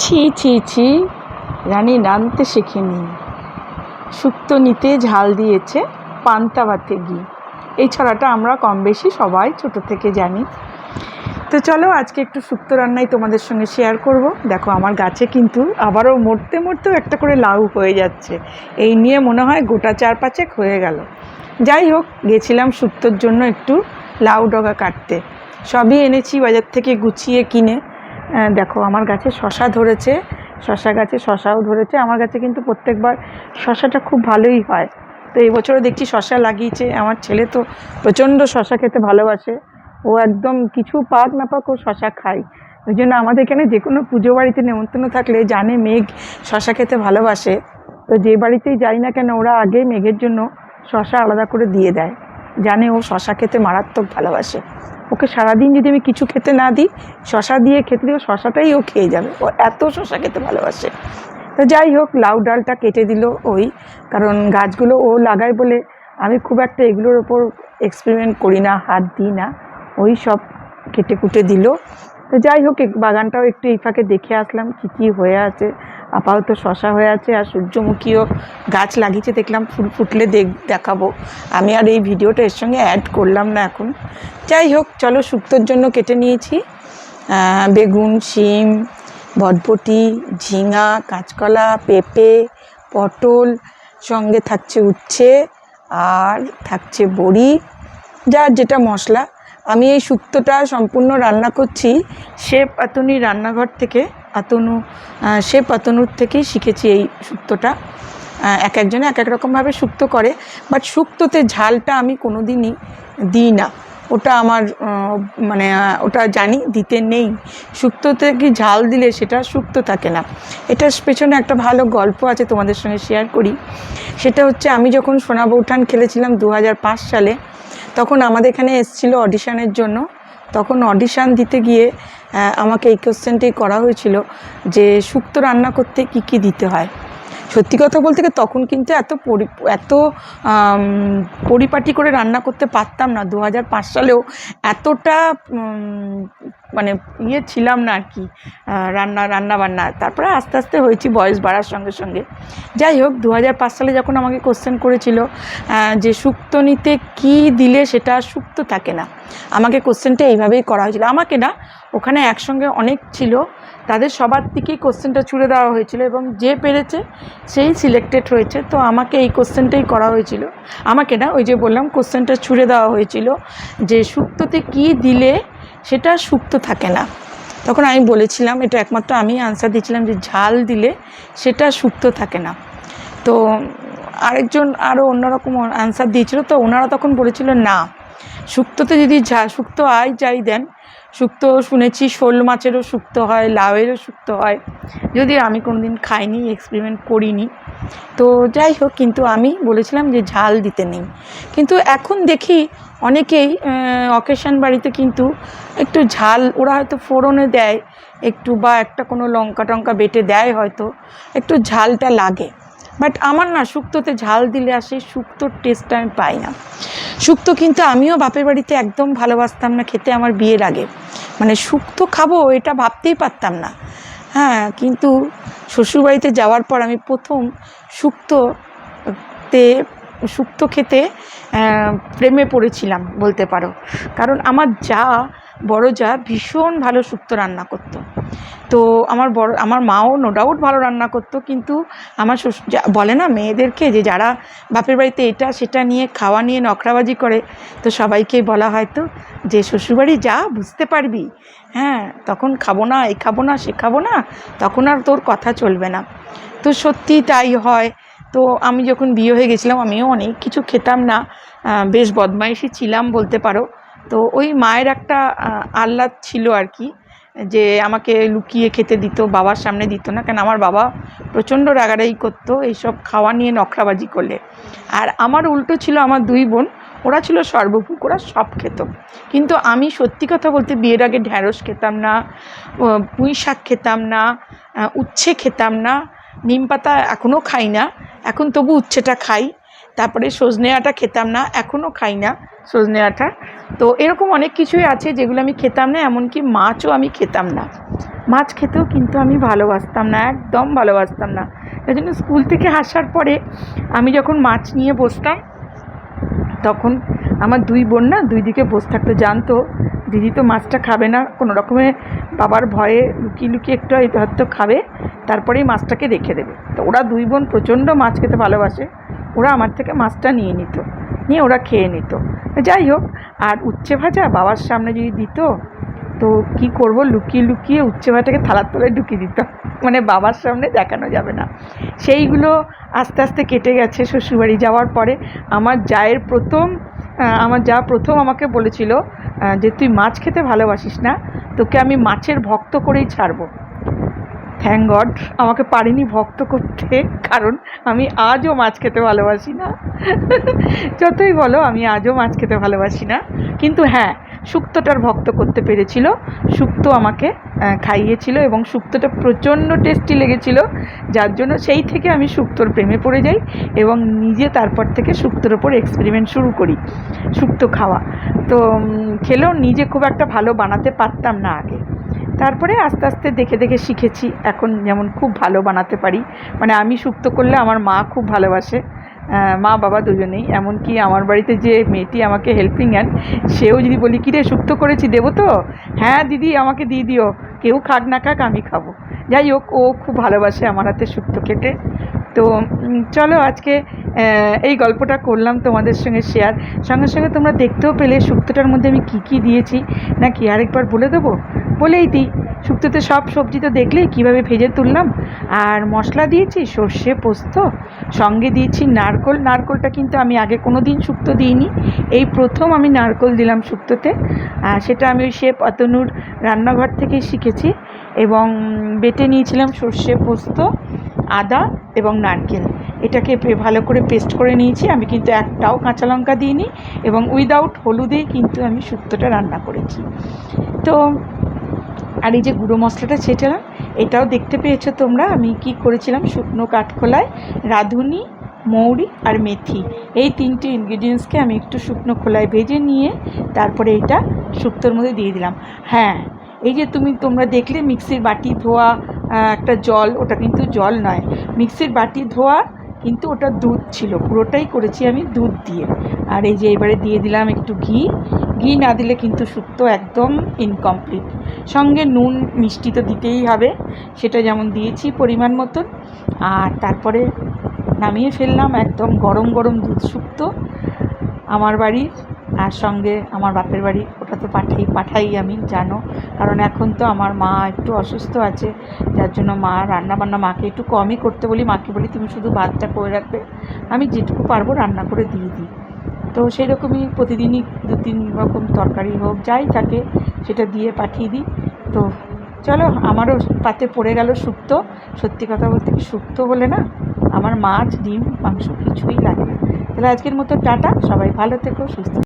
ছি ছি ছি, রানী রাঁধতে শেখেনি, শুক্তো নিতে ঝাল দিয়েছে পান্তা ভাতে ঘি। এই ছড়াটা আমরা কম বেশি সবাই ছোটো থেকে জানি। তো চলো আজকে একটু শুক্তো রান্নাই তোমাদের সঙ্গে শেয়ার করব। দেখো আমার গাছে কিন্তু আবারও মরতে মরতেও একটা করে লাউ হয়ে যাচ্ছে। এই নিয়ে মনে হয় গোটা 4-5 হয়ে গেল। যাই হোক, গেছিলাম শুক্তোর জন্য একটু লাউ ডগা কাটতে। সবই এনেছি বাজার থেকে গুছিয়ে কিনে। দেখো আমার গাছে শশা ধরেছে, শশা গাছে শশাও ধরেছে। আমার গাছে কিন্তু প্রত্যেকবার শশাটা খুব ভালোই হয়। তো এই বছরও দেখছি শশা লাগিয়েছে। আমার ছেলে তো প্রচণ্ড শশা খেতে ভালোবাসে। ও একদম কিছু পাক না পাক ও শশা খায়। ওই জন্য আমাদের এখানে যে কোনো পুজো বাড়িতে নেমন্তন্ন থাকলে জানে মেঘ শশা খেতে ভালোবাসে, তো যে বাড়িতেই যাই না কেন ওরা আগে মেঘের জন্য শশা আলাদা করে দিয়ে দেয়। জানে ও শশা খেতে মারাত্মক ভালোবাসে। ওকে সারাদিন যদি আমি কিছু খেতে না দিই, শশা দিয়ে খেতে দিও, শশাটাই ও খেয়ে যাবে। ও এত শশা খেতে ভালোবাসে। তো যাই হোক, লাউ ডালটা কেটে দিল ওই, কারণ গাছগুলো ও লাগায় বলে আমি খুব একটা এগুলোর ওপর এক্সপেরিমেন্ট করি না, হাত দিই না। ওই সব কেটে কুটে দিল। তো যাই হোক, বাগানটাও একটু এই ফাঁকে দেখে আসলাম কী কী হয়ে আছে। আপাতত শশা হয়ে আছে, আর সূর্যমুখীও গাছ লাগিয়েছে দেখলাম, ফুল ফুটলে দেখাবো। আমি আর এই ভিডিওটা এর সঙ্গে অ্যাড করলাম না এখন। যাই হোক, চলো শুক্তোর জন্য কেটে নিয়েছি বেগুন, শিম, বটবটি, ঝিঙা, কাঁচকলা, পেঁপে, পটল, সঙ্গে থাকছে উচ্ছে আর থাকছে বড়ি, যার যেটা মশলা। আমি এই শুক্তোটা সম্পূর্ণ রান্না করছি শেফ আতনুর রান্নাঘর থেকে। শেফ আতনুর থেকেই শিখেছি এই শুক্তোটা। এক একজনে এক এক রকমভাবে শুক্তো করে, বাট শুক্তোতে ঝালটা আমি কোনো দিনই দিই না। ওটা আমার ওটা জানি দিতে নেই। শুক্তোতে কি ঝাল দিলে সেটা শুক্তো থাকে না। এটার পেছনে একটা ভালো গল্প আছে, তোমাদের সঙ্গে শেয়ার করি। সেটা হচ্ছে, আমি যখন সোনা বউঠান খেলেছিলাম 2005 সালে, তখন আমাদের এখানে এসেছিল অডিশানের জন্য। তখন অডিশান দিতে গিয়ে আমাকে এই কোশ্চেনটাই করা হয়েছিল যে শুক্তো রান্না করতে কি কি দিতে হয়। সত্যি কথা বলতে গিয়ে তখন কিন্তু এত পরিপাটি করে রান্না করতে পারতাম না। 2005 সালেও এতটা ছিলাম না আর কি রান্না বান্না। তারপরে আস্তে আস্তে হয়েছি বয়স বাড়ার সঙ্গে সঙ্গে। যাই হোক, 2005 সালে যখন আমাকে কোশ্চেন করেছিল যে শুক্তো নিতে কী দিলে সেটা শুক্তো থাকে না, আমাকে কোশ্চেনটা এইভাবেই করা হয়েছিল। আমাকে না, ওখানে একসঙ্গে অনেক ছিল, তাদের সবার দিকেই কোশ্চেনটা ছুড়ে দেওয়া হয়েছিল এবং যে পেরেছে সেই সিলেক্টেড হয়েছে। তো আমাকে এই কোশ্চেনটাই করা হয়েছিল। আমাকে না, ওই যে বললাম কোশ্চেনটা ছুড়ে দেওয়া হয়েছিল যে শুক্তোতে কী দিলে সেটা শুক্তো থাকে না। তখন আমি বলেছিলাম, এটা একমাত্র আমি আনসার দিয়েছিলাম, যে ঝাল দিলে সেটা শুক্তো থাকে না। তো আরেকজন আরও অন্যরকম আনসার দিয়েছিল। তো ওনারা তখন বলেছিল না, শুক্তোতে যদি শুক্তো যাই দেন, শুক্তো শুনেছি শোল মাছেরও শুক্তো হয়, লাউয়েরও শুক্তো হয়, যদিও আমি কোনো দিন খাইনি, এক্সপেরিমেন্ট করিনি। তো যাই হোক, কিন্তু আমি বলেছিলাম যে ঝাল দিতে নেই। কিন্তু এখন দেখি অনেকেই অকেশন বাড়িতে কিন্তু একটু ঝাল ওরা হয়তো ফোড়নে দেয় একটু, বা একটা কোনো লঙ্কা টঙ্কা বেটে দেয়, হয়তো একটু ঝালটা লাগে। বাট আমার না, শুক্তোতে ঝাল দিলে আর সেই শুক্তোর টেস্টটা আমি পাই না। শুক্তো কিন্তু আমিও বাপের বাড়িতে একদম ভালোবাসতাম না খেতে। আমার বিয়ের আগে শুক্তো খাবো এটা ভাবতেই পারতাম না। হ্যাঁ, কিন্তু শ্বশুরবাড়িতে যাওয়ার পর আমি প্রথম শুক্তো খেতে প্রেমে পড়েছিলাম বলতে পারো। কারণ আমার বড় যা ভীষণ ভালো শুক্তো রান্না করতো। তো আমার মাও নো ডাউট ভালো রান্না করতো, কিন্তু আমার বলে না মেয়েদেরকে, যে যারা বাপের বাড়িতে এটা সেটা নিয়ে খাওয়া নিয়ে নখরাবাজি করে, তো সবাইকেই বলা হয় তো যে শ্বশুরবাড়ি যা বুঝতে পারবি, হ্যাঁ তখন খাবো না, এই খাবো না, সে খাবো না, তখন আর তোর কথা চলবে না। তো সত্যি তাই হয়। তো আমি যখন বিয়ে হয়ে গেছিলাম, আমিও অনেক কিছু খেতাম না, বেশ বদমাইশি ছিলাম বলতে পারো। তো ওই মায়ের একটা আহ্লাদ ছিল আর কি, যে আমাকে লুকিয়ে খেতে দিত, বাবার সামনে দিত না। কেন, আমার বাবা প্রচণ্ড রাগারাগি করতো এইসব খাওয়া নিয়ে নখরাবাজি করলে। আর আমার উল্টো ছিল, আমার 2 বোন, ওরা ছিল সর্বভুক, ওরা সব খেত। কিন্তু আমি সত্যি কথা বলতে বিয়ের আগে ঢ্যাঁড়স খেতাম না, পুঁই শাক খেতাম না, উচ্ছে খেতাম না, নিম পাতা এখনও খাই না, এখন তবু উচ্ছেটা খাই। তারপরে সজনে ডাঁটা খেতাম না, এখনও খাই না সজনে ডাঁটা। তো এরকম অনেক কিছুই আছে যেগুলো আমি খেতাম না, এমনকি মাছও আমি খেতাম না। মাছ খেতেও কিন্তু আমি ভালোবাসতাম না, একদম ভালোবাসতাম না। তাই জন্য স্কুল থেকে আসার পরে আমি যখন মাছ নিয়ে বসতাম, তখন আমার দুই বোন না দুই দিকে বসে থাকতো, জানতো দিদি তো মাছটা খাবে না, কোনো রকমে বাবার ভয়ে লুকিয়ে লুকিয়ে একটু হয়তো খাবে, তারপরেই মাছটাকে রেখে দেবে। তো ওরা দুই বোন প্রচণ্ড মাছ খেতে ভালোবাসে, ওরা আমার থেকে মাছটা নিয়ে নিত, নিয়ে ওরা খেয়ে নিত। যাই হোক, আর উচ্ছে ভাজা বাবার সামনে যদি দিত, তো কি করব, লুকিয়ে লুকিয়ে উচ্ছে ভাজাটাকে থালার তলায় ঢুকিয়ে দিতাম, মানে বাবার সামনে দেখানো যাবে না। সেইগুলো আস্তে আস্তে কেটে গেছে। শ্বশুরবাড়ি যাওয়ার পরে আমার যা প্রথম আমাকে বলেছিল যে তুই মাছ খেতে ভালোবাসিস না, তোকে আমি মাছের ভক্ত করেই ছাড়বো। থ্যাঙ্ক গড আমাকে পারিনি ভক্ত করতে, কারণ আমি আজও মাছ খেতে ভালোবাসি না। যতই বলো আমি আজও মাছ খেতে ভালোবাসি না, কিন্তু হ্যাঁ, শুক্তোটার ভক্ত করতে পেরেছিল। শুক্তো আমাকে খাইয়েছিল এবং শুক্তোটা প্রচণ্ড টেস্টি লেগেছিল, যার জন্য সেই থেকে আমি শুক্তোর প্রেমে পড়ে যাই এবং নিজে তারপর থেকে শুক্তোর ওপর এক্সপেরিমেন্ট শুরু করি, শুক্তো খাওয়া। তো খেলেও নিজে খুব একটা ভালো বানাতে পারতাম না আগে, তারপরে আস্তে আস্তে দেখে দেখে শিখেছি, এখন যেমন খুব ভালো বানাতে পারি। মানে আমি শুক্তো করলে আমার মা খুব ভালোবাসে, মা বাবা দুজনেই। এমনকি আমার বাড়িতে যে মেয়েটি আমাকে হেল্পিং হ্যান্ড, সেও যদি বলি কী রে শুক্তো করেছি দেবো তো, হ্যাঁ দিদি আমাকে দিয়ে দিও, কেউ খাক না খাক আমি খাবো। যাই হোক, ও খুব ভালোবাসে আমার হাতে শুক্তো খেতে। তো চলো আজকে এই গল্পটা করলাম তোমাদের সঙ্গে শেয়ার, সঙ্গে সঙ্গে তোমরা দেখতেও পেলে শুক্তোটার মধ্যে আমি কী কী দিয়েছি। নাকি আরেকবার বলে দেবো? বলেই দিই, শুক্তোতে সব সবজি তো দেখলেই কীভাবে ভেজে তুললাম। আর মশলা দিয়েছি সর্ষে পোস্ত, সঙ্গে দিয়েছি নারকোল। নারকোলটা কিন্তু আমি আগে কোনো দিন শুক্তো দিইনি, এই প্রথম আমি নারকোল দিলাম শুক্তোতে। সেটা আমি ওই শেফ অতনুর রান্নাঘর থেকেই শিখেছি। এবং বেটে নিয়েছিলাম সর্ষে পোস্ত, আদা এবং নারকেল, এটাকে ভালো করে পেস্ট করে নিয়েছি। আমি কিন্তু একটাও কাঁচা লঙ্কা দিইনি এবং উইদাউট হলুদেই কিন্তু আমি শুক্তোটা রান্না করেছি। তো আর এই যে গুঁড়ো মশলাটা ছেটালাম, এটাও দেখতে পেয়েছো তোমরা আমি কি করেছিলাম। শুকনো কাঠখোলায় রাঁধুনি, মৌরি আর মেথি, এই তিনটে ইনগ্রিডিয়েন্টসকে আমি একটু শুকনো খোলায় ভেজে নিয়ে তারপরে এটা শুক্তোর মধ্যে দিয়ে দিলাম। হ্যাঁ, এই যে তোমরা দেখলে মিক্সির বাটি ধোয়া একটা জল, ওটা কিন্তু জল নয়, মিক্সির বাটি ধোয়া, কিন্তু ওটা দুধ ছিল, পুরোটাই করেছি আমি দুধ দিয়ে। আর এই যে এবারে দিয়ে দিলাম একটু ঘি। ঘি না দিলে কিন্তু শুক্তো একদম ইনকমপ্লিট। সঙ্গে নুন মিষ্টি তো দিতেই হবে, সেটা যেমন দিয়েছি পরিমাণ মতন। আর তারপরে নামিয়ে ফেললাম একদম গরম গরম দুধ শুক্তো আমার বাড়ির। আর সঙ্গে আমার বাপের বাড়ি ওটা তো পাঠাই আমি, জানো, কারণ এখন তো আমার মা একটু অসুস্থ আছে, যার জন্য মা রান্নাবান্না মাকে একটু কমই করতে বলি। মাকে বলি তুমি শুধু ভাতটা করে রাখবে, আমি যেটুকু পারবো রান্না করে দিয়ে দিই। তো সেই রকমই প্রতিদিনই 2-3 রকম তরকারি হোক যাই থাকে সেটা দিয়ে পাঠিয়ে দিই। তো চলো, আমারও পাতে পড়ে গেল শুক্তো। সত্যি কথা বলতে কি, শুক্তো বলে না আমার মাছ ডিম মাংস কিছুই লাগে না। তাহলে আজকের মতো টাটা, সবাই ভালো থেকো, সুস্থ।